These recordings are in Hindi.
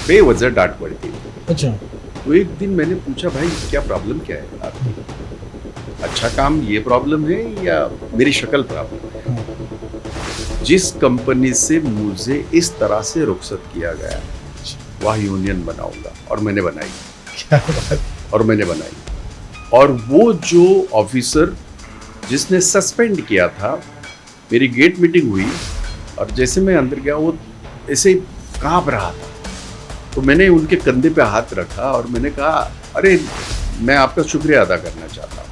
बेवजह डांट पड़ती थी। अच्छा। तो एक दिन मैंने पूछा, भाई क्या प्रॉब्लम क्या है आपकी? अच्छा काम ये प्रॉब्लम है या मेरी शक्ल प्रॉब्लम है? हाँ। जिस कंपनी से मुझे इस तरह से रुखसत किया गया वह यूनियन बनाऊंगा, और मैंने बनाई। क्या बात। और मैंने बनाई। और वो जो ऑफिसर जिसने सस्पेंड किया था, मेरी गेट मीटिंग हुई और जैसे मैं अंदर गया वो ऐसे कांप रहा था। तो मैंने उनके कंधे पे हाथ रखा और मैंने कहा, अरे मैं आपका शुक्रिया अदा करना चाहता हूँ,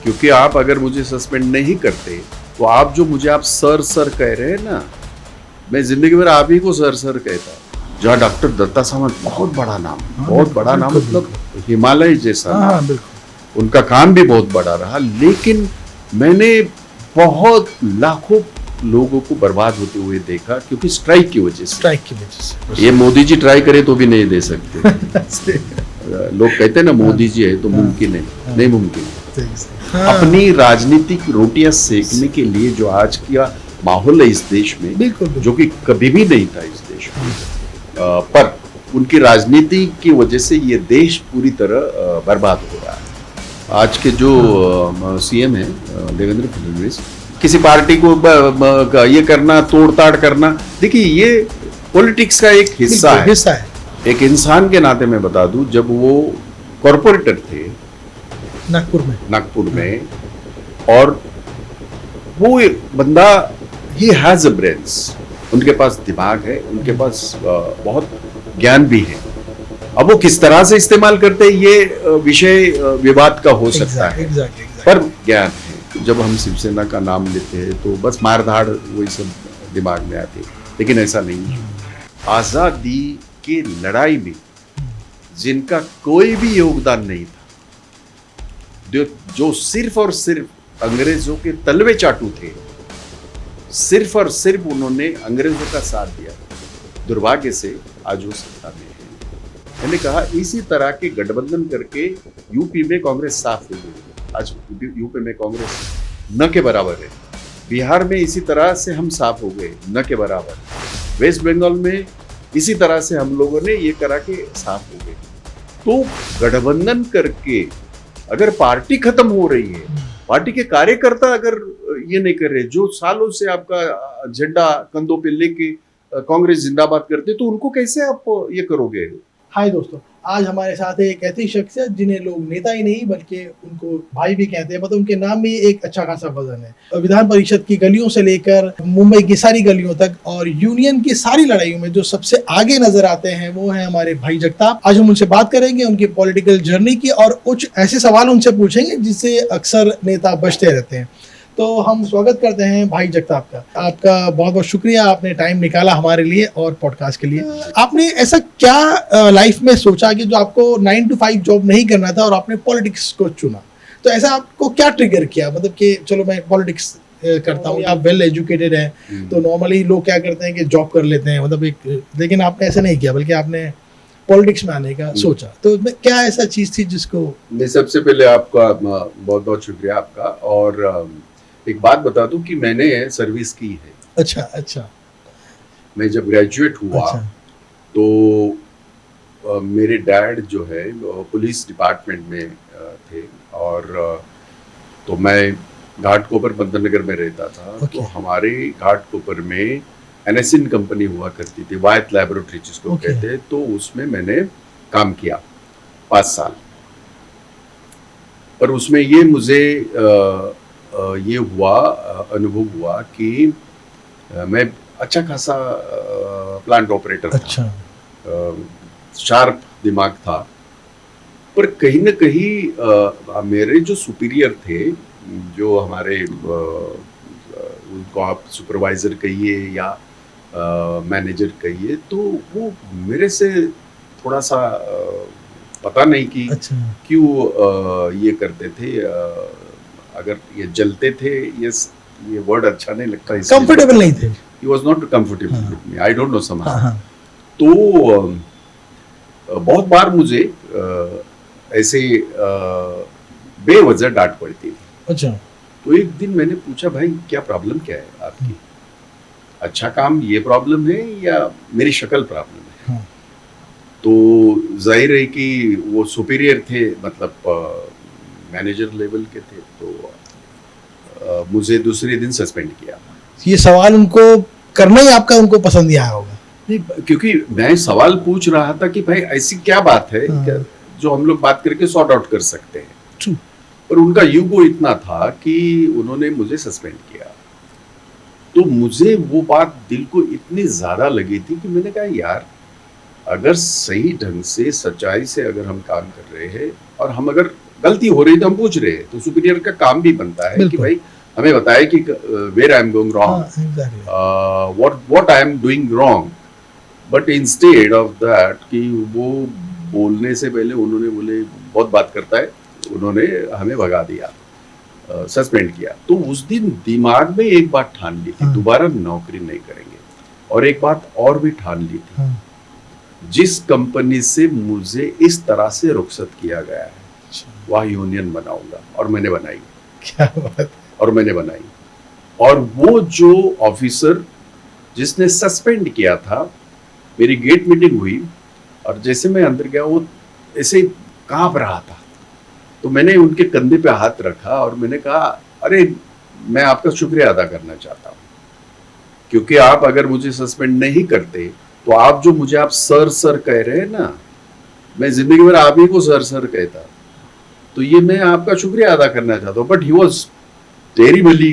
क्योंकि आप अगर मुझे सस्पेंड नहीं करते तो आप जो मुझे आप सर सर कह रहे हैं ना, मैं जिंदगी भर आप ही को सर सर कहता। जहाँ डॉक्टर दत्ता सामंत, बहुत बड़ा नाम, बहुत बड़ा नाम, मतलब हिमालय जैसा नाम, बिल्कुल। उनका काम भी बहुत बड़ा रहा। लेकिन मैंने बहुत लाखों लोगों को बर्बाद होते हुए देखा, क्योंकि स्ट्राइक की वजह से। ये मोदी जी ट्राई करे तो भी नहीं दे सकते। लोग कहते हैं ना मोदी जी है तो मुमकिन है, नहीं मुमकिन है। अपनी राजनीतिक रोटियां सेकने के लिए जो आज का माहौल है इस देश में, जो कि कभी भी नहीं था इस देश में, पर उनकी राजनीति की वजह से ये देश पूरी तरह बर्बाद हो रहा है। आज के जो सीएम है देवेंद्र फडणवीस, किसी पार्टी को ये करना, तोड़ताड़ करना, देखिए ये पॉलिटिक्स का एक हिस्सा है। एक इंसान के नाते मैं बता दूं, जब वो कॉर्पोरेटर थे नागपुर में, और वो बंदा, ही हैज अ ब्रेन्स, उनके पास दिमाग है, उनके पास बहुत ज्ञान भी है। अब वो किस तरह से इस्तेमाल करते हैं ये विषय विवाद का हो सकता है, पर ज्ञान है। जब हम शिवसेना का नाम लेते हैं तो बस मारधाड़ वही सब दिमाग में आती है, लेकिन ऐसा नहीं है। आजादी की लड़ाई में जिनका कोई भी योगदान नहीं था, जो सिर्फ और सिर्फ अंग्रेजों के तलवे चाटू थे, सिर्फ और सिर्फ उन्होंने अंग्रेजों का साथ दिया, दुर्भाग्य से आज वो सत्ता में है। मैंने कहा इसी तरह के गठबंधन करके यूपी में कांग्रेस साफ हो गई। आज यूपी में कांग्रेस न के बराबर है। बिहार में इसी तरह से हम साफ हो गए, न के बराबर। वेस्ट बंगाल में इसी तरह से हम लोगों ने ये करा के साफ हो गए। तो गठबंधन करके अगर पार्टी खत्म हो रही है, पार्टी के कार्यकर्ता अगर ये नहीं कर रहे, जो सालों से आपका झंडा कंधों पे लेके कांग्रेस जिंदाबाद करते, तो उनको कैसे आप ये करोगे? हाय दोस्तों, आज हमारे साथ एक ऐसी शख्सियत जिन्हें लोग नेता ही नहीं बल्कि उनको भाई भी कहते हैं, मतलब उनके नाम में एक अच्छा खासा वजन है। विधान परिषद की गलियों से लेकर मुंबई की सारी गलियों तक और यूनियन की सारी लड़ाइयों में जो सबसे आगे नजर आते हैं वो है हमारे भाई जगताप। आज हम उनसे बात करेंगे उनकी पॉलिटिकल जर्नी की, और कुछ ऐसे सवाल उनसे पूछेंगे जिससे अक्सर नेता बचते रहते हैं। तो हम स्वागत करते हैं भाई जगताप का। आपका बहुत बहुत शुक्रिया, आपने टाइम निकाला हमारे लिए और पॉडकास्ट के लिए। आपने ऐसा क्या लाइफ में सोचा कि जो आपको 9 to 5 जॉब नहीं करना था और आपने पॉलिटिक्स को चुना? तो ऐसा आपको क्या ट्रिगर किया, मतलब कि चलो मैं पॉलिटिक्स करता हूँ। आप वेल एजुकेटेड हैं तो नॉर्मली लोग क्या करते हैं कि जॉब कर लेते हैं, मतलब एक, लेकिन आपने ऐसा नहीं किया, बल्कि आपने पॉलिटिक्स में आने का सोचा। तो क्या ऐसा चीज थी जिसको? मैं सबसे पहले आपका बहुत बहुत शुक्रिया आपका, और एक बात बता दूं कि मैंने सर्विस की है। अच्छा। मैं जब ग्रेजुएट हुआ तो मेरे डैड जो है पुलिस डिपार्टमेंट में थे, और तो मैं घाटकोपर बंदरनगर में रहता था। तो हमारे घाटकोपर में एनएसएन कंपनी हुआ करती थी, वायत लैबोरेटरी जिसको कहते हैं। तो उसमें मैंने काम किया 5 साल, पर उसमें ये मुझे ये अनुभव हुआ कि मैं अच्छा खासा प्लांट ऑपरेटर था, शार्प दिमाग था, पर कहीं ना कहीं मेरे जो सुपीरियर थे, जो हमारे उनको आप सुपरवाइजर कहिए या मैनेजर कहिए, तो वो मेरे से थोड़ा सा पता नहीं कि क्यों ये करते थे। अगर ये जलते थे, ये वर्ड अच्छा नहीं लगता, कंफर्टेबल नहीं थे। He was not comfortable with me. I don't know somehow. तो बहुत बार मुझे ऐसे बेवजह डांट पड़ती थी। अच्छा। तो एक दिन मैंने पूछा, भाई क्या प्रॉब्लम क्या है आपकी? अच्छा काम ये प्रॉब्लम है या मेरी शक्ल प्रॉब्लम है? तो जाहिर है कि वो सुपीरियर थे, मतलब मैनेजर लेवल के थे, तो मुझे दूसरे दिन सस्पेंड किया। ये सवाल उनको करना ही आपका उनको पसंद नहीं आया होगा। नहीं, क्योंकि मैं सवाल पूछ रहा था कि भाई ऐसी क्या बात है क्या, जो हम लोग बात करके सॉर्ट आउट कर सकते हैं। True. पर उनका ईगो इतना था कि उन्होंने मुझे सस्पेंड किया। तो मुझे वो बात दिल को इतनी ज्यादा लगी थी कि मैंने कहा यार, अगर सही ढंग से सच्चाई से अगर हम काम कर रहे हैं और हम अगर गलती हो रही तो हम पूछ रहे हैं, तो सुपीरियर का काम भी बनता है कि भाई हमें बताए कि where I am going wrong, what I am doing wrong. But instead of that कि वो बोलने से पहले उन्होंने बोले बहुत बात करता है, उन्होंने हमें भगा दिया, सस्पेंड किया। तो उस दिन दिमाग में एक बात ठान ली थी, दोबारा नौकरी नहीं करेंगे। और एक बात और भी ठान ली थी, जिस कंपनी से मुझे इस तरह से रुखसत किया गया है वह यूनियन बनाऊंगा, और मैंने बनाई। क्या बात। और मैंने बनाई। और वो जो ऑफिसर जिसने सस्पेंड किया था, मेरी गेट मीटिंग हुई और जैसे मैं अंदर गया वो ऐसे कांप रहा था। तो मैंने उनके कंधे पे हाथ रखा और मैंने कहा, अरे मैं आपका शुक्रिया अदा करना चाहता हूँ, क्योंकि आप अगर मुझे सस्पेंड नहीं करते तो आप जो मुझे आप सर कह रहे हैं ना, मैं जिंदगी भर आप ही को सर कहता। तो ये मैं आपका शुक्रिया अदा करना चाहता हूँ। But he was terribly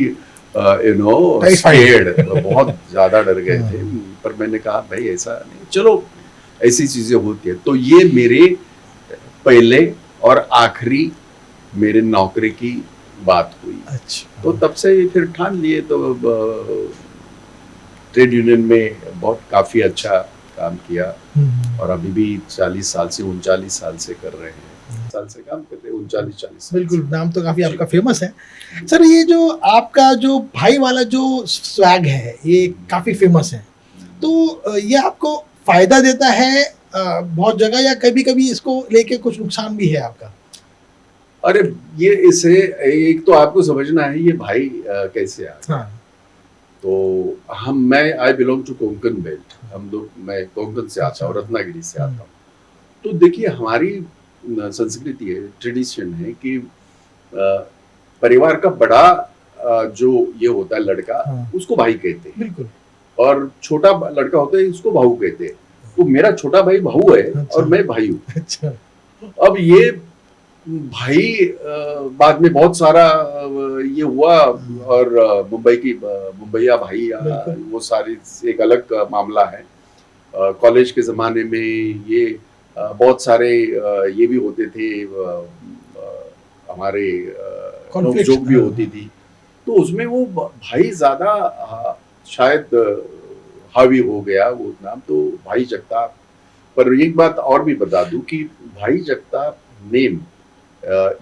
scared, बहुत ज्यादा डर गए थे। पर मैंने कहा भाई ऐसा नहीं, चलो ऐसी चीजें होती है। तो ये मेरे पहले और आखिरी मेरे नौकरी की बात हुई। अच्छा। तो तब से फिर ठान लिए, तो ट्रेड यूनियन में बहुत काफी अच्छा काम किया और अभी भी 40 साल से 39 साल से कर रहे हैं, साल से काम कर रहे हैं, 39-40। बिल्कुल, नाम तो काफी आपका फेमस है। सर ये जो आपका जो भाई वाला जो स्वैग है ये काफी फेमस है, तो ये आपको फायदा देता है बहुत जगह, या कभी कभी इसको लेके कुछ नुकसान भी है आपका? अरे ये इसे एक तो आपको समझना है ये भाई कैसे आ गया। तो मैं I belong to Konkan belt, हम लोग, मैं कोंकण से आता हूँ, रत्नागिरी से आता हूँ। तो देखिए हमारी संस्कृति है, ट्रेडिशन है कि परिवार का बड़ा जो ये होता है लड़का, उसको भाई कहते हैं। बिल्कुल। और छोटा लड़का होता है उसको बहू कहते हैं। तो मेरा छोटा भाई बहू है और मैं भाई हूँ। अच्छा। अब ये भाई बाद में बहुत सारा ये हुआ, और मुंबईया भाई, वो सारी एक अलग मामला है। कॉलेज के ज़माने में ये बहुत सारे ये भी होते थे, हमारे नोक-झोंक भी होती थी। तो उसमें वो भाई ज़्यादा शायद हावी हो गया वो नाम, तो भाई जगताप। पर एक बात और भी बता दूं कि भाई जगताप नेम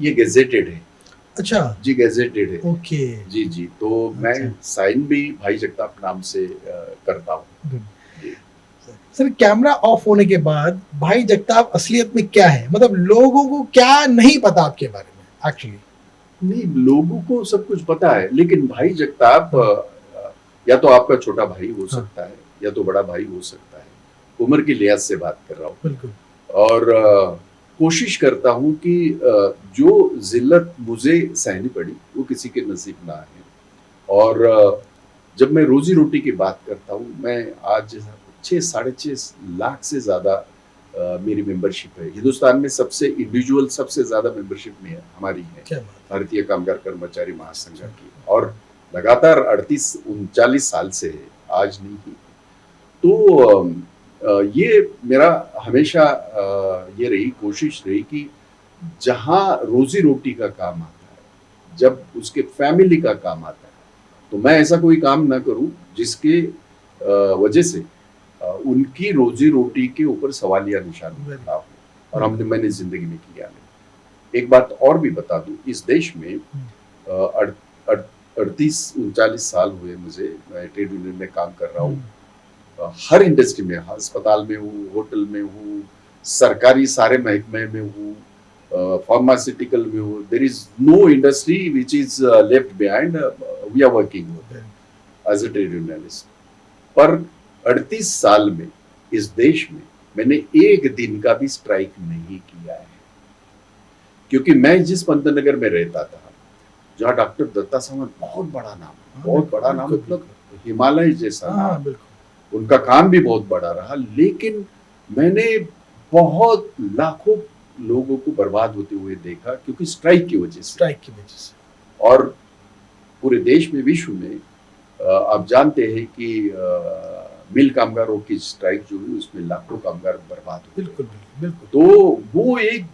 ये गेजेटेड है। अच्छा जी, गेजेटेड है। ओके जी जी। तो मैं साइन भी भाई जगताप नाम से करता हूँ। सर कैमरा ऑफ होने के बाद भाई जगताप असलियत में क्या है, मतलब लोगों को क्या नहीं पता आपके बारे में? एक्चुअली नहीं, लोगों को सब कुछ पता है, लेकिन भाई जगताप या तो आपका छोटा भाई हो सकता है या तो बड़ा भाई हो सकता है। उम्र की लिहाज से बात कर रहा हूँ। बिल्कुल। और कोशिश करता हूँ कि जो जिल्लत मुझे सहनी पड़ी वो किसी के नसीब ना है। और जब मैं रोजी रोटी की बात करता हूँ, मैं आज 6-6.5 लाख से ज्यादा मेरी मेंबरशिप है। हिंदुस्तान में सबसे इंडिविजुअल सबसे ज्यादा मेंबरशिप में है हमारी है, भारतीय कामगार कर्मचारी महासंघ की, और लगातार 38-39 साल से है, आज नहीं की। तो ये मेरा हमेशा ये रही कोशिश रही कि जहां रोजी रोटी का काम आता है, जब उसके फैमिली का काम आता है, तो मैं ऐसा कोई काम ना करूं जिसके वजह से उनकी रोजी रोटी के ऊपर सवालिया निशान खड़ा हो। और मैंने जिंदगी में किया नहीं। एक बात और भी बता दूं, इस देश में 38-39 साल हुए मुझे, मैं ट्रेड यूनियन में काम कर रहा हूँ। हर इंडस्ट्री में, अस्पताल में हूँ, होटल में हूँ, सरकारी सारे महकमे में हूँ, फार्मास्यूटिकल में हूँ। There is no industry which is left behind, we are working as a trade unionist. पर 38 साल में इस देश में मैंने एक दिन का भी स्ट्राइक नहीं किया है, क्योंकि मैं जिस पंतनगर में रहता था, जहाँ डॉक्टर दत्ता सामंत बहुत बड़ा नाम, बहुत बड़ा नाम, मतलब हिमालय जैसा नाम, उनका काम भी बहुत बड़ा रहा, लेकिन मैंने बहुत लाखों लोगों को बर्बाद होते हुए देखा, क्योंकि स्ट्राइक की वजह से। और पूरे देश में, विश्व में आप जानते हैं कि मिल कामगारों की स्ट्राइक जो हुई उसमें लाखों कामगार बर्बाद हुए। बिल्कुल बिल्कुल। तो वो एक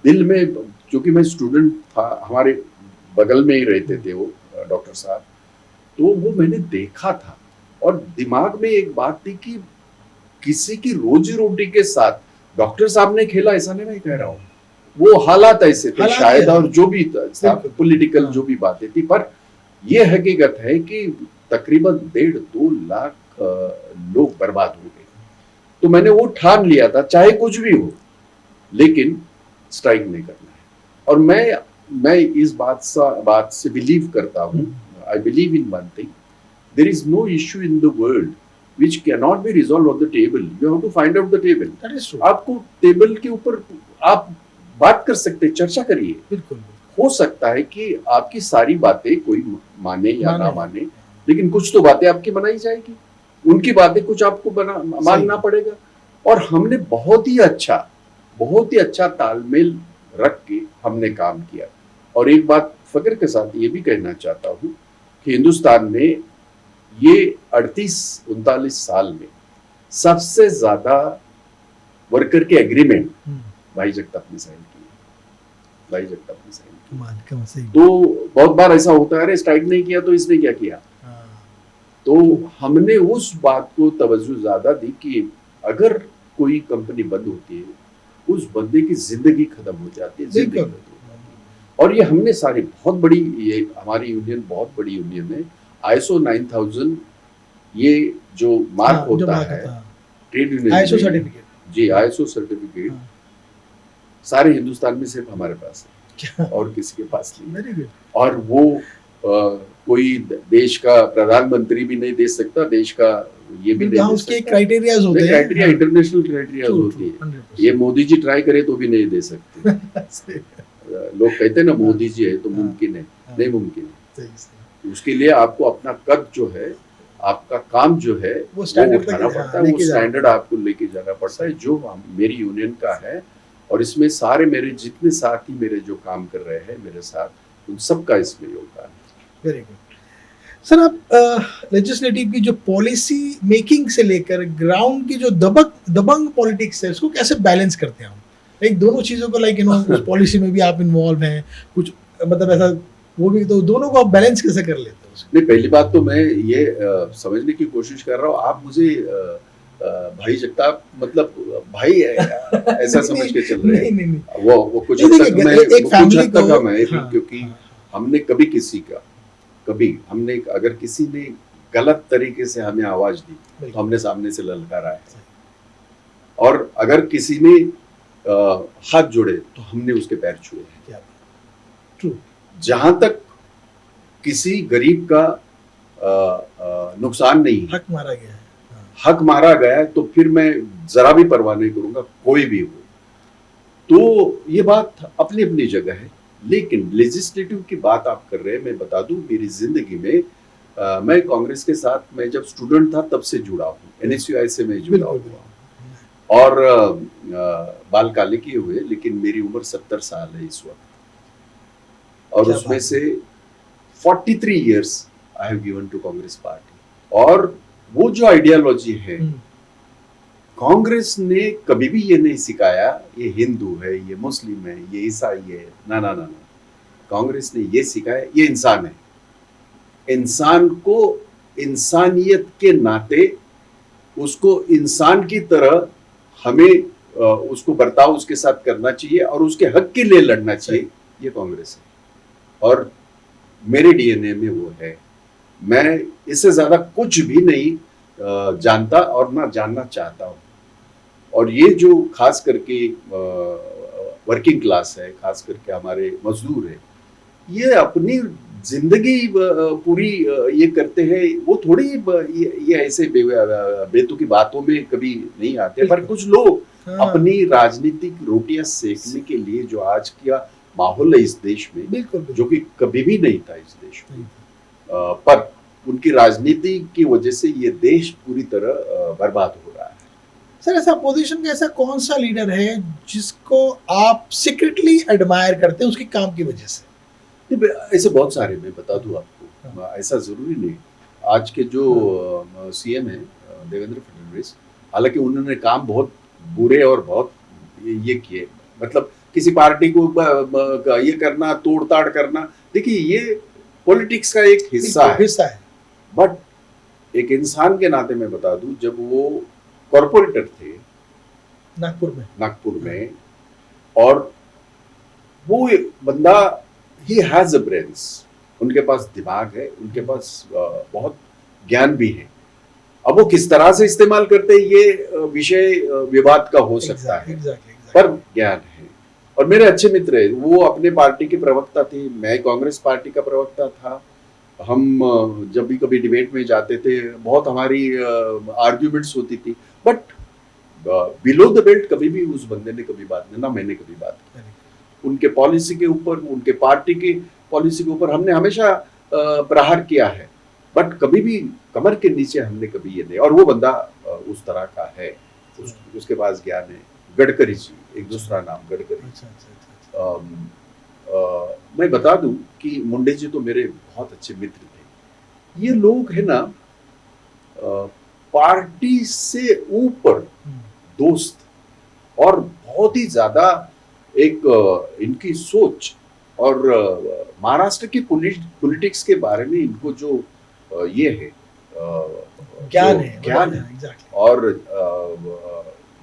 दिल में, क्योंकि मैं स्टूडेंट था, हमारे बगल में ही रहते थे वो डॉक्टर साहब, तो वो मैंने देखा था और दिमाग में एक बात थी कि किसी की रोजी रोटी के साथ डॉक्टर साहब ने खेला, ऐसा नहीं मैं कह रहा हूँ, वो हालात ऐसे थे शायद, और जो भी था पॉलिटिकल जो भी बातें थी, पर यह हकीकत है कि तकरीबन 1.5-2 लाख लोग बर्बाद हो गए। तो मैंने वो ठान लिया था, चाहे कुछ भी हो, लेकिन स्ट्राइक नहीं करना है। और मैं इस बात से बिलीव करता हूँ, I believe in one thing, there is no issue in the world which cannot be resolved on the table. You have to find out the table. That is true. आपको टेबल के ऊपर आप बात कर सकते हैं, चर्चा करिए। बिल्कुल। हो सकता है कि आपकी सारी बातें कोई माने या ना माने, लेकिन कुछ तो बातें आपकी मनाई जाएगी, उनकी बातें कुछ आपको मानना पड़ेगा। और हमने बहुत ही अच्छा तालमेल रख के हमने काम किया। और एक बात फख्र के साथ ये भी कहना चाहता हूँ कि हिंदुस्तान में ये 38-39 साल में सबसे ज्यादा वर्कर के एग्रीमेंट भाई जगताप ने साइन किए। तो बहुत बार ऐसा होता है, अरे स्ट्राइक नहीं किया तो इसने क्या किया। तो हमने उस बात को तवज्जो ज्यादा दी कि अगर कोई कंपनी बंद होती है, उस बंदे की जिंदगी खत्म हो जाती है, जिंदगी खत्म हो जाती है। और ये हमने सारी बहुत बड़ी, ये हमारी यूनियन बहुत बड़ी यूनियन है, ISO 9000 ये जो मार्क होता है ट्रेड यूनियन, ISO सर्टिफिकेट, जी ISO सर्टिफिकेट सारे हिंदुस्तान में सिर्फ हमारे पास है और किसी के पास नहीं। और वो कोई देश का प्रधानमंत्री भी नहीं दे सकता, देश का ये भी नहीं दे सकता। क्राइटेरियाज होते हैं, क्राइटेरिया इंटरनेशनल क्राइटेरियाज होती है। ये मोदी जी ट्राई करे तो भी नहीं दे सकते। लोग कहते हैं ना मोदी जी है तो मुमकिन है, नहीं मुमकिन है। उसके लिए आपको अपना कद जो है, आपका काम जो है वो उठाना पड़ता है, वो स्टैंडर्ड आपको लेके जाना पड़ता है, जो मेरी यूनियन का है। और इसमें सारे मेरे जितने साथी मेरे जो काम कर रहे हैं मेरे साथ, उन सबका इसमें योगदान है। Very good sir. आप लेजिस्लेटिव की जो पॉलिसी मेकिंग से लेकर ग्राउंड की जो दबंग पॉलिटिक्स है, उसको कैसे बैलेंस करते हैं हम? लाइक दोनों चीजों को, लाइक उस पॉलिसी में भी आप इन्वॉल्व हैं कुछ, मतलब ऐसा वो भी, तो दोनों को आप बैलेंस कैसे कर लेते हो? नहीं, पहली बात तो मैं ये समझने की कोशिश कर रहा हूँ, आप मुझे भाई जगताप मतलब भाई ऐसा समझ के चल रहे हैं। नहीं। वो कुछ हद तक हम है, क्योंकि हमने कभी हमने अगर किसी ने गलत तरीके से हमें आवाज दी तो हमने सामने से ललकारा है, और अगर किसी ने हाथ जोड़े तो हमने उसके पैर छुए हैं। जहां तक किसी गरीब का नुकसान नहीं, हक मारा गया है तो फिर मैं जरा भी परवाह नहीं करूंगा, कोई भी हो। तो ये बात अपनी अपनी जगह है, लेकिन लेजिस्लेटिव की बात आप कर रहे हैं, मैं बता दूं मेरी जिंदगी में मैं कांग्रेस के साथ, मैं जब स्टूडेंट था तब से जुड़ा हूँ, NSUI से मैं जुड़ा हुआ और बाल काले किए हुए, लेकिन मेरी उम्र 70 साल है इस वक्त, और उसमें से 43 years I have given to Congress party. और वो जो आइडियोलॉजी है, कांग्रेस ने कभी भी ये नहीं सिखाया ये हिंदू है, ये मुस्लिम है, ये ईसाई है, ना ना ना ना। कांग्रेस ने ये सिखाया ये इंसान है, इंसान को इंसानियत के नाते उसको इंसान की तरह हमें उसको बर्ताव उसके साथ करना चाहिए और उसके हक के लिए लड़ना चाहिए, ये कांग्रेस है। और मेरे DNA में वो है। मैं इससे ज्यादा कुछ भी नहीं जानता और ना जानना चाहता हूँ। और ये जो खास करके वर्किंग क्लास है, खास करके हमारे मजदूर है, ये अपनी जिंदगी पूरी ये करते हैं, वो थोड़ी ये ऐसे बेतुकी बातों में कभी नहीं आते, पर कुछ लोग हाँ, अपनी राजनीतिक रोटियां सेकने के लिए जो आज का माहौल है इस देश में, बिल्कुल जो कि कभी भी नहीं था इस देश में, नहीं। पर उनकी राजनीति की वजह से ये देश पूरी तरह बर्बाद हो रहा है। सर ऐसा अपोजिशन का ऐसा कौन सा लीडर है जिसको आप सीक्रेटली एडमायर करते हैं उसके काम की वजह से? नहीं, ऐसे बहुत सारे मैं बता दूं आपको, ऐसा जरूरी नहीं। आज के जो सीएम है देवेंद्र फडणवीस, हालांकि उन्होंने काम बहुत बुरे और बहुत ये किए, मतलब किसी पार्टी को ये करना, तोड़ ताड़ करना, देखिए ये पॉलिटिक्स का एक हिस्सा है। बट एक इंसान के नाते मैं बता दूं, जब वो कॉर्पोरेटर थे नागपुर में, और वो बंदा ही हैज अ ब्रेन्स, उनके पास दिमाग है, उनके पास बहुत ज्ञान भी है। अब वो किस तरह से इस्तेमाल करते हैं ये विषय विवाद का हो सकता है, पर ज्ञान है। और मेरे अच्छे मित्र है, वो अपने पार्टी के प्रवक्ता थे, मैं कांग्रेस पार्टी का प्रवक्ता था। हम जब भी कभी डिबेट में जाते थे, बहुत हमारी आर्ग्यूमेंट्स होती थी, बट बिलो द बेल्ट कभी भी उस बंदे ने कभी बात नहीं, ना मैंने कभी बात की उनके पॉलिसी के ऊपर, उनके पार्टी की पॉलिसी के ऊपर हमने हमेशा प्रहार किया है, बट कभी भी कमर के नीचे हमने कभी ये नहीं। और वो बंदा उस तरह का है, उसके पास ज्ञान है। गडकरी जी, एक दूसरा नाम गडकरी। मैं बता दूं कि मुंडे जी तो मेरे बहुत अच्छे मित्र थे। ये लोग है ना, पार्टी से ऊपर दोस्त, और बहुत ही ज्यादा एक इनकी सोच, और महाराष्ट्र की पॉलिटिक्स के बारे में इनको जो ये है ज्ञान है, और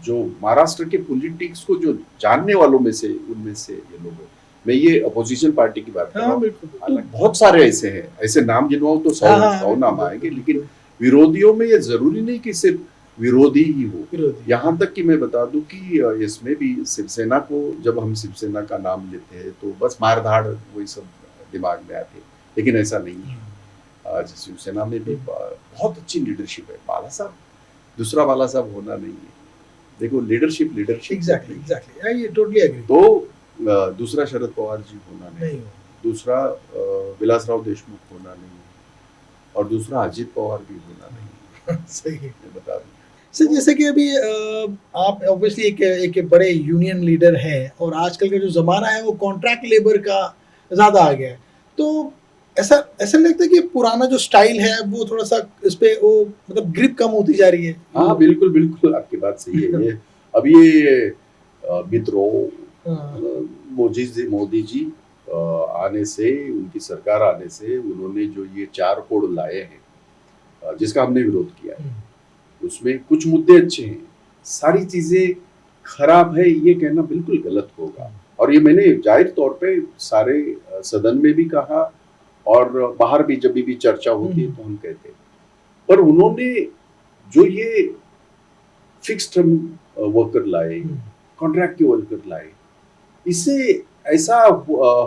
जो महाराष्ट्र के पॉलिटिक्स को जो जानने वालों में से, उनमें से ये लोग हैं। मैं ये अपोजिशन पार्टी की बात कर रहा हूँ, बहुत सारे ऐसे हैं, ऐसे नाम गिनवाऊं तो 100 नाम आएंगे, लेकिन विरोधियों में ये जरूरी नहीं कि सिर्फ विरोधी ही हो। यहाँ तक कि मैं बता दूं कि इसमें भी शिवसेना को, जब हम शिवसेना का नाम लेते हैं तो बस मारधाड़ वही सब दिमाग में आते, लेकिन ऐसा नहीं है। आज शिवसेना में भी बहुत अच्छी लीडरशिप है। बाला साहब, दूसरा बाला साहब होना नहीं है। देखो leadership exactly I totally agree. तो दूसरा शरद पवार जी होना नहीं, दूसरा विलासराव देशमुख होना नहीं, और दूसरा अजित पवार भी होना नहीं। सही है, मैं बता दूं सर जैसे कि अभी आप ऑब्वियसली एक बड़े यूनियन लीडर हैं, और आजकल का जो ज़माना है वो कॉन्ट्रैक्ट लेबर का ज़्यादा आ गया है, तो ऐसा ऐसा लगता है कि पुराना जो स्टाइल है वो थोड़ा सा इस पे वो मतलब ग्रिप कम होती जा रही है? हाँ बिल्कुल बिल्कुल, आपकी बात सही है। ये अब ये मित्रों, मोदी जी आने से, उनकी सरकार आने से, उन्होंने जो ये 4 कोड लाए हैं, जिसका हमने विरोध किया है, उसमें कुछ मुद्दे अच्छे हैं, सारी चीजें खराब है ये कहना बिल्कुल गलत होगा। और ये मैंने जाहिर तौर पे सारे सदन में भी कहा, और बाहर भी जब भी चर्चा होती है तो हम कहते हैं। पर उन्होंने जो ये फिक्स टर्म वर्कर लाए, कॉन्ट्रैक्ट के वर्कर लाए, इससे ऐसा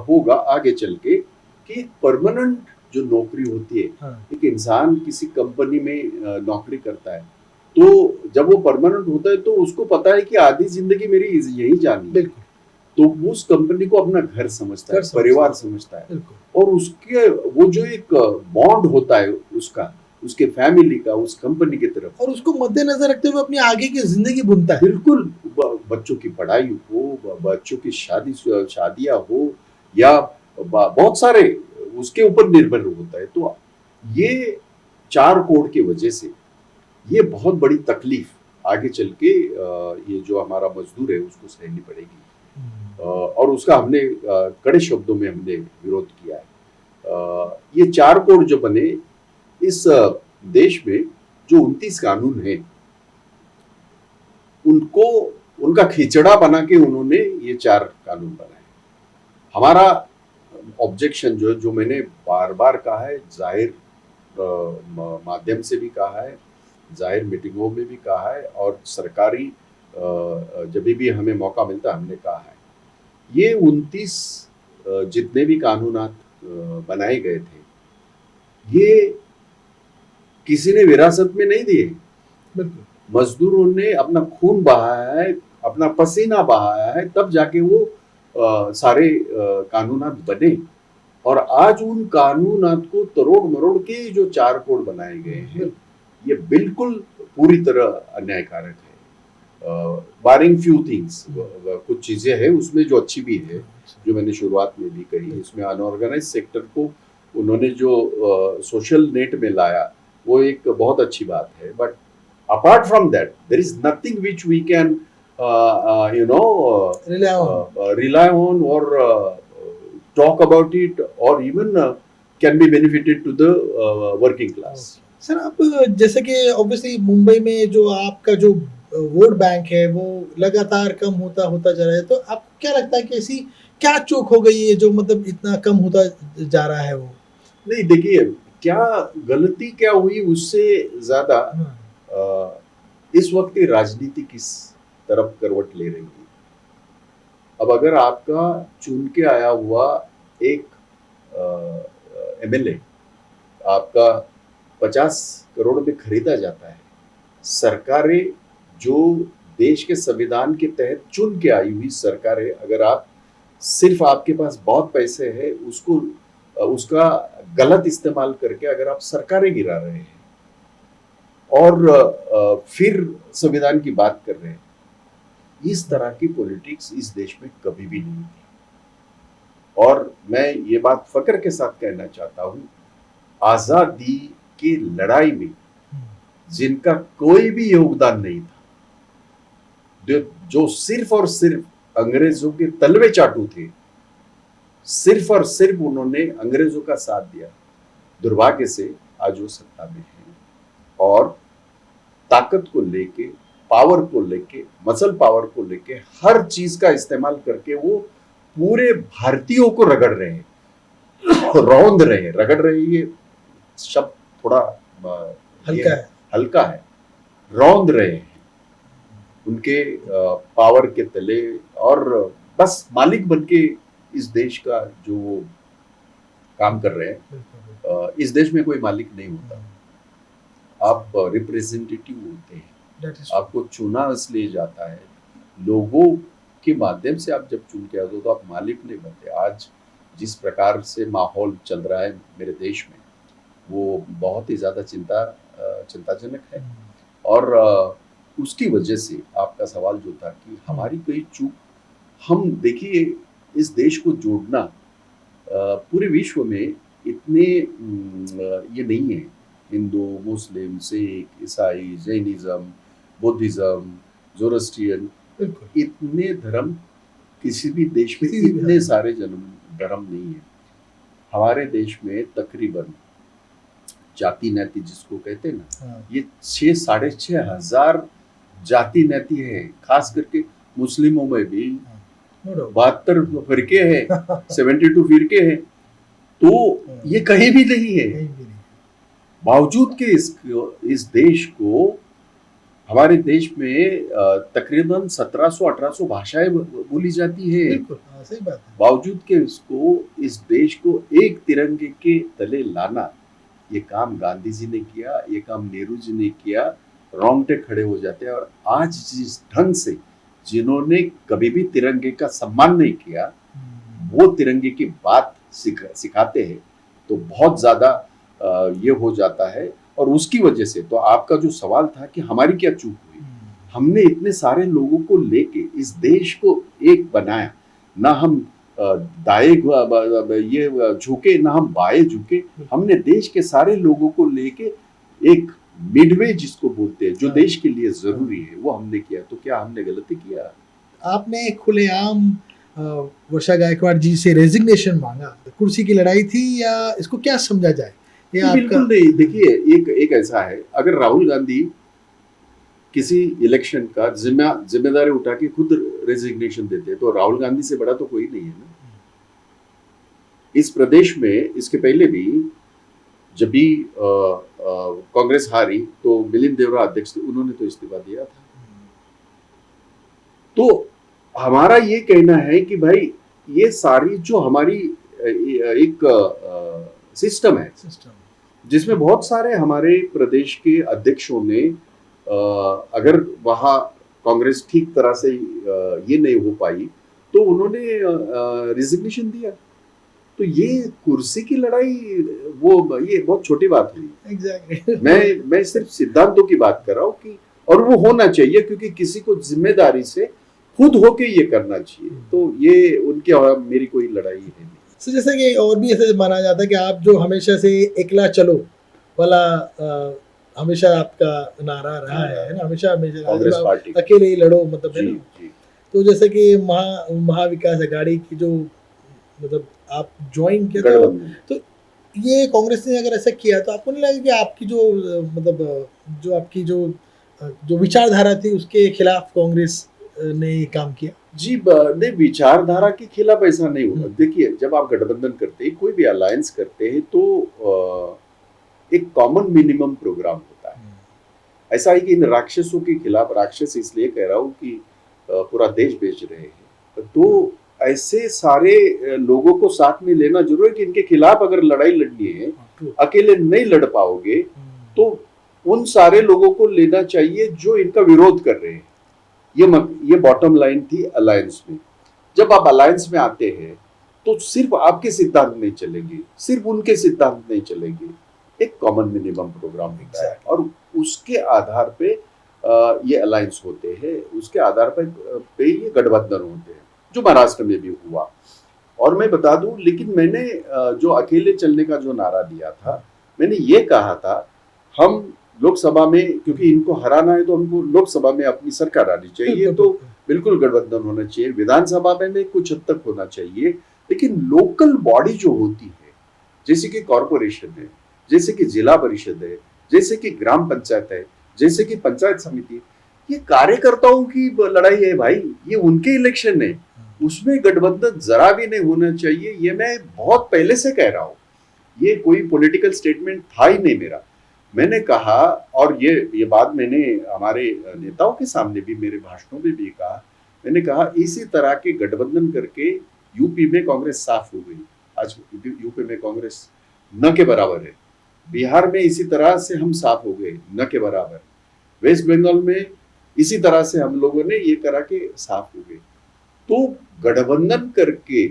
होगा आगे चल के कि परमानेंट जो नौकरी होती है, एक इंसान किसी कंपनी में नौकरी करता है, तो जब वो परमानेंट होता है तो उसको पता है कि आधी जिंदगी मेरी यही जानी है, तो उस कंपनी को अपना घर समझता है, परिवार समझता है, और उसके वो जो एक बॉन्ड होता है उसका, उसके फैमिली का, उस कंपनी की तरफ, और उसको मद्देनजर रखते हुए अपनी आगे की जिंदगी बुनता है। बिल्कुल, बच्चों की पढ़ाई हो, बच्चों की शादियां हो, या बहुत सारे उसके ऊपर निर्भर होता है। तो ये 4 कोड की वजह से ये बहुत बड़ी तकलीफ आगे चल के ये जो हमारा मजदूर है उसको सहनी पड़ेगी, और उसका हमने कड़े शब्दों में हमने विरोध किया है। ये 4 कोड जो बने, इस देश में जो 29 कानून हैं, उनको उनका खिचड़ा बना के उन्होंने ये 4 कानून बनाए। हमारा ऑब्जेक्शन जो मैंने बार बार कहा है, जाहिर माध्यम से भी कहा है, जाहिर मीटिंगों में भी कहा है, और सरकारी जब भी हमें मौका मिलता है हमने कहा है, ये 29 जितने भी कानूनात बनाए गए थे, ये किसी ने विरासत में नहीं दिए। बिल्कुल। मजदूरों ने अपना खून बहाया है, अपना पसीना बहाया है, तब जाके वो सारे कानूनात बने। और आज उन कानूनात को तरोड़ मरोड़ के जो 4 कोड बनाए गए हैं, ये बिल्कुल पूरी तरह अन्यायकारक है। बारिंग फ्यू थिंग्स, कुछ चीजें हैं उसमें जो अच्छी भी है, जो मैंने शुरुआत में भी कही। इसमें अनऑर्गेनाइज सेक्टर को उन्होंने जो सोशल नेट में लाया, वो एक बहुत अच्छी बात है। But apart from that, there is nothing which we can rely on or talk about it, or even can be benefited to the working class. Sir, आप जैसे कि ऑब्वियसली मुंबई में जो आपका जो वोट बैंक है वो लगातार कम होता होता जा रहा है, तो आपको क्या लगता है कि ऐसी क्या चूक हो गई है जो मतलब इतना कम होता जा रहा है? वो नहीं, देखिए, क्या गलती क्या हुई उससे ज्यादा इस वक्त की राजनीति किस तरफ करवट ले रही है। अब अगर आपका चुन के आया हुआ एक एमएलए आपका 50 करोड़ में खरीदा जाता है, सरकारें जो देश के संविधान के तहत चुन के आई हुई सरकारें, अगर आप सिर्फ आपके पास बहुत पैसे हैं, उसको उसका गलत इस्तेमाल करके अगर आप सरकारें गिरा रहे हैं और फिर संविधान की बात कर रहे हैं, इस तरह की पॉलिटिक्स इस देश में कभी भी नहीं थी। और मैं ये बात फक्र के साथ कहना चाहता हूं, आजादी की लड़ाई में जिनका कोई भी योगदान नहीं था, जो सिर्फ और सिर्फ अंग्रेजों के तलवे चाटू थे, सिर्फ और सिर्फ उन्होंने अंग्रेजों का साथ दिया, दुर्भाग्य से आज वो सत्ता में है और ताकत को लेके, पावर को लेके, मसल पावर को लेके, हर चीज का इस्तेमाल करके वो पूरे भारतीयों को रगड़ रहे हैं, रौंद रहे हैं। रगड़ रहे, ये शब्द थोड़ा हल्का है, रौंद रहे हैं उनके पावर के तले, और बस मालिक बनके इस देश का जो वो काम कर रहे हैं। इस देश में कोई मालिक नहीं होता, आप रिप्रेजेंटेटिव होते हैं, आपको चुना इसलिए जाता है, लोगों के माध्यम से आप जब चुन के आते हो तो आप मालिक नहीं बनते। आज जिस प्रकार से माहौल चल रहा है मेरे देश में, वो बहुत ही ज़्यादा चिंताजनक है। और उसकी वजह से आपका सवाल जो था कि हमारी कोई चूक, हम देखिए इस देश को जोड़ना पूरे विश्व में इतने ये नहीं है, हिंदू, मुस्लिम, सिख, ईसाई, जैनिज्म, बुद्धिज्म, जोरोस्ट्रियन, इतने धर्म किसी भी देश में इतने सारे धर्म नहीं है। हमारे देश में तकरीबन जाति नीति जिसको कहते हैं ना, ये 6,500 जाति नीति है। खास करके मुस्लिमों में भी 72 फिरके हैं, 72 फिरके हैं, तो ये कहीं भी नहीं है। बावजूद के इस देश को, हमारे देश में तकरीबन 1700-1800 भाषाएं बोली जाती है। सही बात है। बावजूद के इसको, इस देश को एक तिरंगे के तले लाना, ये काम गांधी जी ने किया, ये काम नेहरू जी ने किया। रोंगटे खड़े हो जाते हैं। और आज जिस ढंग से जिन्होंने कभी भी तिरंगे का सम्मान नहीं किया, वो तिरंगे की बात सिखाते हैं, तो बहुत ज्यादा ये हो जाता है। और उसकी वजह से तो आपका जो सवाल था कि हमारी क्या चूक हुई, हमने इतने सारे लोगों को लेके इस देश को एक बनाया, ना हम दाएं ये झुके, ना हम बाएं झुके, हमने देश के सारे लोगों को लेके एक मिडवे जिसको बोलते हैं, जो देश के लिए जरूरी है, वो हमने किया। तो क्या हमने गलती किया? आपने खुलेआम वर्षा गायकवाड़ जी से रेजिग्नेशन मांगा, कुर्सी की लड़ाई थी या इसको क्या समझा जाए? बिल्कुल नहीं। देखिए, एक ऐसा है, अगर राहुल गांधी किसी इलेक्शन का जिम्मेदारी उठा के खुद रेजिग्नेशन देते, तो राहुल गांधी से बड़ा तो कोई नहीं है ना। इस प्रदेश में इसके पहले भी जब भी कांग्रेस हारी तो मिलिंद देवरा अध्यक्ष थे, उन्होंने तो इस्तीफा दिया था। तो हमारा ये कहना है कि भाई, ये सारी जो हमारी एक सिस्टम है जिसमें बहुत सारे हमारे प्रदेश के अध्यक्षों ने अगर वहाँ कांग्रेस ठीक तरह से ये नहीं हो पाई तो उन्होंने रिजिग्नेशन दिया। तो ये कुर्सी की लड़ाई ये बहुत छोटी बात हुई। एग्जैक्टली मैं सिर्फ सिद्धांतों की बात कर रहा हूँ कि और वो होना चाहिए क्योंकि किसी को जिम्मेदारी से खुद होके ये करना चाहिए। तो ये उनकी और मेरी कोई लड़ाई है नहीं। तो जैसे कि और भी ऐसे माना जाता है कि आप जो हमेशा से एकला चलो वाला हमेशा आपका नारा रहा है ना, हमेशा कांग्रेस पार्टी अकेले ही लड़ो, मतलब है जी, ना। जी। तो जैसे कि महाविकास अघाड़ी की जो मतलब आप ज्वाइन किया तो ये कांग्रेस ने अगर ऐसा किया तो आपको नहीं लगा कि आपकी जो मतलब जो आपकी जो विचारधारा थी उसके खिलाफ कांग्रेस ने काम किया? जी नहीं, विचारधारा के खिलाफ ऐसा नहीं होगा। देखिए, जब आप गठबंधन करते हैं, कोई भी अलायंस करते हैं तो एक कॉमन मिनिमम प्रोग्राम होता है। ऐसा है कि इन राक्षसों के खिलाफ, राक्षस इसलिए कह रहा हूँ कि पूरा देश बेच रहे हैं, तो ऐसे सारे लोगों को साथ में लेना जरूरी है कि इनके खिलाफ अगर लड़ाई लड़नी है, अकेले नहीं लड़ पाओगे तो उन सारे लोगों को लेना चाहिए जो इनका विरोध कर रहे हैं। ये बॉटम लाइन थी अलायंस में। जब आप अलायंस में आते हैं तो सिर्फ आपके सिद्धांत नहीं चलेंगे, सिर्फ उनके सिद्धांत नहीं चलेंगे, एक कॉमन मिनिमम प्रोग्राम होता है और उसके आधार पे ये अलायंस होते हैं, उसके आधार पे ये गठबंधन होते हैं, जो महाराष्ट्र में भी हुआ। और मैं बता दूं, लेकिन मैंने जो अकेले चलने का जो नारा दिया था, मैंने ये कहा था हम लोकसभा में, क्योंकि इनको हराना है तो हमको लोकसभा में अपनी सरकार आनी चाहिए, तो बिल्कुल गठबंधन होना चाहिए। विधानसभा में कुछ हद तक होना चाहिए, लेकिन लोकल बॉडी जो होती है, जैसे कि कॉरपोरेशन है, जैसे कि जिला परिषद है, जैसे कि ग्राम पंचायत है, जैसे कि पंचायत समिति, ये कार्यकर्ताओं की लड़ाई है भाई, ये उनके इलेक्शन है, उसमें गठबंधन जरा भी नहीं होना चाहिए। ये मैं बहुत पहले से कह रहा हूँ, ये कोई पॉलिटिकल स्टेटमेंट था ही नहीं मेरा। मैंने कहा, और ये बात मैंने हमारे नेताओं के सामने भी, मेरे भाषणों में भी कहा, मैंने कहा इसी तरह के गठबंधन करके यूपी में कांग्रेस साफ हो गई। आज यूपी में कांग्रेस न के बराबर है, बिहार में इसी तरह से हम साफ हो गए, न के बराबर, वेस्ट बंगाल में इसी तरह से हम लोगों ने ये करा के साफ हो गए। तो गठबंधन करके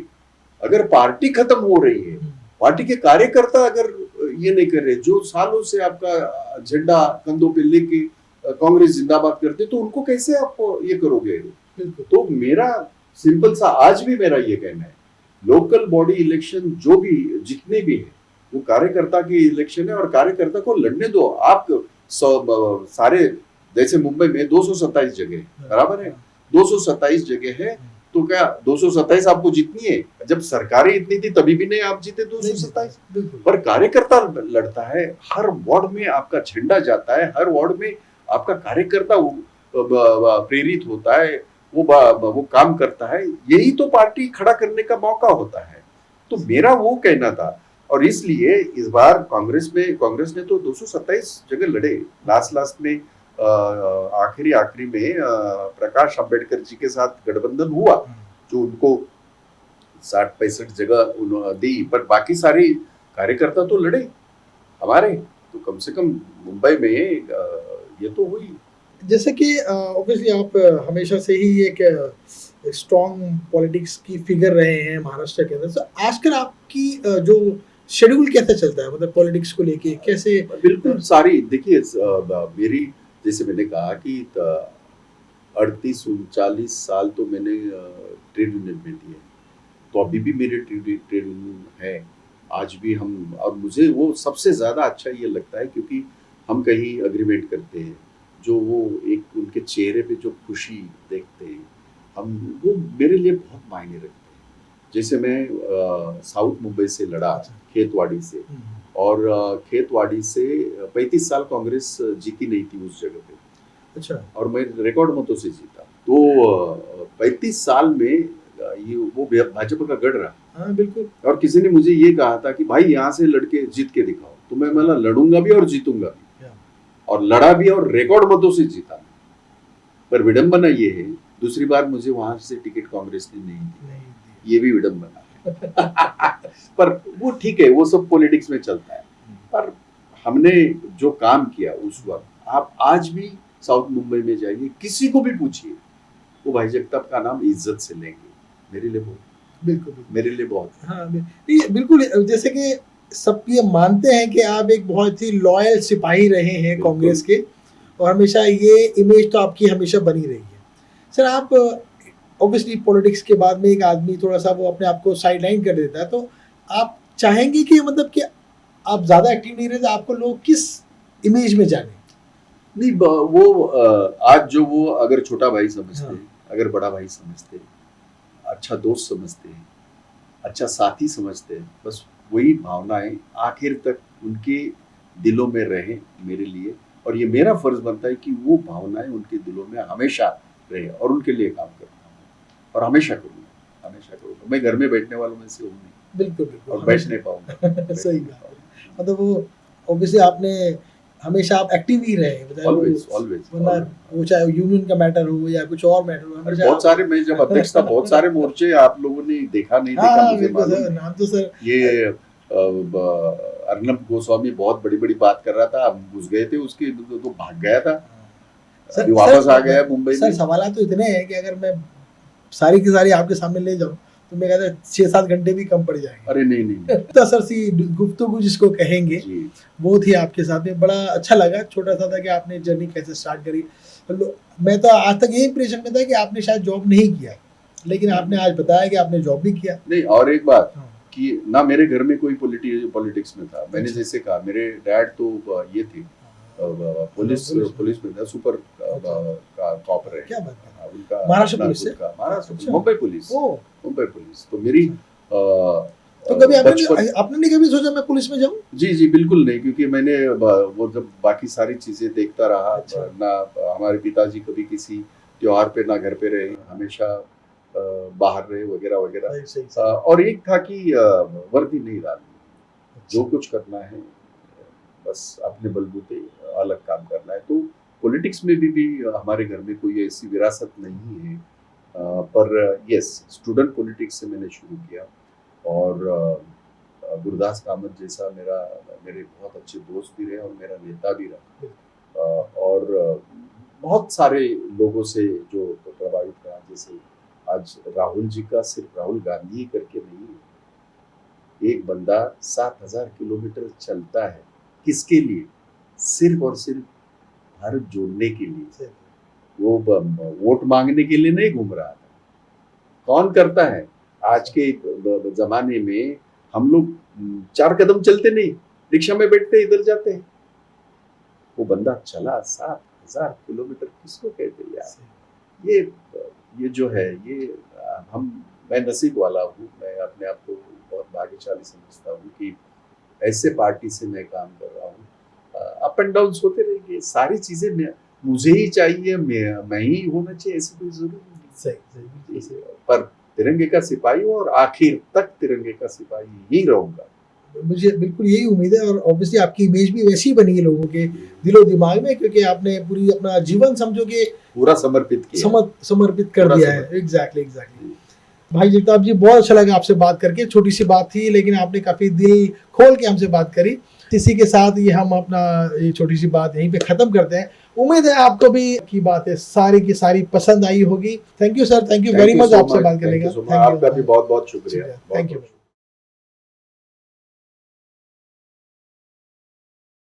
अगर पार्टी खत्म हो रही है, पार्टी के कार्यकर्ता अगर ये नहीं कर रहे, जो सालों से आपका झंडा कंधों पे लेके कांग्रेस जिंदाबाद करते, तो उनको कैसे आप ये करोगे? तो मेरा सिंपल सा आज भी मेरा ये कहना है, लोकल बॉडी इलेक्शन जो भी जितने भी है वो कार्यकर्ता की इलेक्शन है और कार्यकर्ता को लड़ने दो। आप सारे, जैसे मुंबई में 227 जगह बराबर है, 227 जगह है, तो क्या 227 आपको जीतनी है? जब सरकारें इतनी थी तभी भी नहीं आप जीते 227, पर कार्यकर्ता लड़ता है, हर वार्ड में आपका झंडा जाता है, हर वार्ड में आपका कार्यकर्ता प्रेरित होता है, वो काम करता है, यही तो पार्टी खड़ा करने का मौका होता है। तो मेरा वो कहना था, और इसलिए इस बार कांग्रेस ने तो 227 जगह लड़े, लास्ट में आखिरी में प्रकाश अंबेडकर जी के साथ गठबंधन हुआ, जो उनको 60-65 जगह दी, पर बाकी सारी कार्यकर्ता तो लड़े हमारे, तो कम से कम मुंबई में ये तो हुई। जैसे कि ऑब्वियसली आप हमेशा से ही एक स्ट्रॉन्ग पॉलिटिक्स की फिगर रहे हैं महाराष्ट्र के अंदर, तो आजकल आपकी जो शेड्यूल कैसे चलता है, मतलब पॉलिटिक्स को लेके कैसे? बिल्कुल सारी, देखिए मेरी, जैसे मैंने कहा कि 38-39 साल तो मैंने ट्रेड यूनियन में दिए, तो अभी भी मेरे ट्रेड यूनियन है आज भी हम, और मुझे वो सबसे ज़्यादा अच्छा ये लगता है क्योंकि हम कहीं अग्रीमेंट करते हैं, जो वो एक उनके चेहरे पे जो खुशी देखते हैं हम, वो मेरे लिए बहुत मायने रखते हैं। जैसे मैं साउथ मुंबई से लड़ा, खेतवाड़ी से, और खेतवाड़ी से 35 साल कांग्रेस जीती नहीं थी उस जगह पे, अच्छा, और मैं रिकॉर्ड मतों से जीता। तो 35 साल में ये वो भाजपा का गढ़ रहा। हाँ बिल्कुल। और किसी ने मुझे ये कहा था कि भाई यहाँ से लड़के जीत के दिखाओ, तो मैं बोला लड़ूंगा भी और जीतूंगा भी, और लड़ा भी और रिकॉर्ड मतों से जीता। पर विडंबना ये है, दूसरी बार मुझे वहां से टिकट कांग्रेस ने नहीं दी, ये भी विडंबना है। पर वो ठीक है, वो सब पॉलिटिक्स में चलता है। पर हमने जो काम किया उस वक्त, आप आज भी साउथ मुंबई में जाइए, किसी को भी पूछिए, वो भाई जगताप का नाम इज्जत से लेंगे। मेरे लिए बहुत, बिल्कुल मेरे लिए बहुत। हाँ बिल्कुल, जैसे कि सब ये मानते हैं कि आप एक बहुत ही लॉयल सिपाही रहे हैं कांग्रेस के, और हमेशा ये इमेज तो आपकी हमेशा बनी रही है। सर, आप ऑब्वियसली पॉलिटिक्स के बाद में एक आदमी थोड़ा सा वो अपने आप को साइड लाइन कर देता है, तो आप चाहेंगे कि मतलब कि आप ज़्यादा एक्टिव नहीं रहते, आपको लोग किस इमेज में जाने? नहीं, वो आज जो वो अगर छोटा भाई समझते हैं, अगर बड़ा भाई समझते हैं, अच्छा दोस्त समझते हैं, अच्छा साथी समझते हैं, बस वही भावनाएं आखिर तक उनके दिलों में रहें मेरे लिए। और ये मेरा फर्ज बनता है कि वो भावनाएं उनके दिलों में हमेशा रहे, और उनके लिए काम करता हूँ और हमेशा करूँगा, हमेशा करूँगा। मैं घर में बैठने वालों में से हूँ नहीं। बिल्कुल बिल्कुल, और बैठ नहीं पाऊंगा। सही कहा। मतलब वो ऑब्वियसली आपने हमेशा आप एक्टिव ही रहे, ऑलवेज ऑलवेज, वरना वो चाहे यूनियन का मैटर हो या कुछ और मैटर हो, बहुत सारे, मैं जब अध्यक्ष था बहुत सारे मोर्चे आप लोगों ने देखा नहीं देखा मुझे मालूम। नाम तो सर ये अर्नब गोस्वामी बहुत बड़ी बड़ी बात कर रहा था, हम घुस गए थे उसके, तो भाग गया था, अभी वापस आ गया मुंबई में। सर सवाल तो इतने हैं कि अगर मैं सारी की सारी आपके सामने ले जाऊं तो मैं कहता 6-7 घंटे भी कम पड़ जाएंगे। अरे नहीं सर सी गुफ्तगू जिसको कहेंगे वो थी आपके साथ में। बड़ा अच्छा लगा, छोटा सा था कि आपने जर्नी कैसे स्टार्ट करी। मैं तो आज तक यही इंप्रेशन में था कि आपने शायद जॉब नहीं किया, लेकिन आपने आज बताया कि आपने जॉब भी किया। नहीं, और एक बात कि ना मेरे घर में कोई पॉलिटिक्स में था। मैंने जैसे कहा, मेरे डैड तो ये थे पुलिस में था, सुपर कॉपर है। क्या बात है? उनका महाराष्ट्र पुलिस से? महाराष्ट्र, मुंबई पुलिस। तो मेरी तो कभी आपने नहीं कभी सोचा मैं पुलिस में जाऊं? जी बिल्कुल नहीं, क्योंकि मैंने वो जब बाकी सारी चीजें देखता रहा, ना हमारे पिताजी कभी किसी त्योहार पे ना घर पे रहे, हमेशा बाहर रहे वगैरह वगैरह। और एक था कि वर्दी नहीं डालनी, जो कुछ करना है बस अपने बलबूते अलग काम करना है। तो पॉलिटिक्स में भी हमारे घर में कोई ऐसी विरासत नहीं है, पर यस, स्टूडेंट पॉलिटिक्स से मैंने शुरू किया। और गुरदास कामत जैसा मेरे बहुत अच्छे दोस्त भी रहे और मेरा नेता भी रहा, और बहुत सारे लोगों से जो प्रभावित रहा। जैसे आज राहुल जी का सिर्फ राहुल गांधी करके नहीं, एक बंदा 7,000 किलोमीटर चलता है, किसके लिए? सिर्फ और सिर्फ भारत जोड़ने के लिए। वो वोट मांगने के लिए नहीं घूम रहा था। कौन करता है आज के जमाने में? हम लोग 4 कदम चलते नहीं, रिक्शा में बैठते इधर जाते हैं। वो बंदा चला 7,000 किलोमीटर, किसको कहते हैं यार? ये जो है, ये मैं नसीब वाला हूँ। मैं अपने आप को बहुत भाग्यशाली समझता हूँ कि ऐसे पार्टी से मैं काम कर रहा हूँ। अप एंड डाउन होते रहेंगे, सारी चीजें मुझे ही चाहिए, मैं ही होना चाहिए, ऐसी कोई जरूरी नहीं। सही। पर तिरंगे का सिपाही हूँ और आखिर तक तिरंगे का सिपाही ही रहूंगा। मुझे बिल्कुल यही उम्मीद है, और ऑब्वियसली आपकी इमेज भी वैसी बनी है लोगों के दिलो दिमाग में, क्योंकि आपने पूरी अपना जीवन समझो कि पूरा समर्पित कर दिया है। एग्जैक्टली। भाई जगताप जी, बहुत अच्छा लगा आपसे बात करके। छोटी सी बात थी, लेकिन आपने काफी दिल खोल के हमसे बात करी। इसी के साथ ये हम अपना ये छोटी सी बात यहीं पे खत्म करते हैं। उम्मीद है आपको भी की बातें सारी की सारी पसंद आई होगी। Thank you sir, thank you very much आपसे बात करने का। आपका भी बहुत बहुत शुक्रिया। Thank you.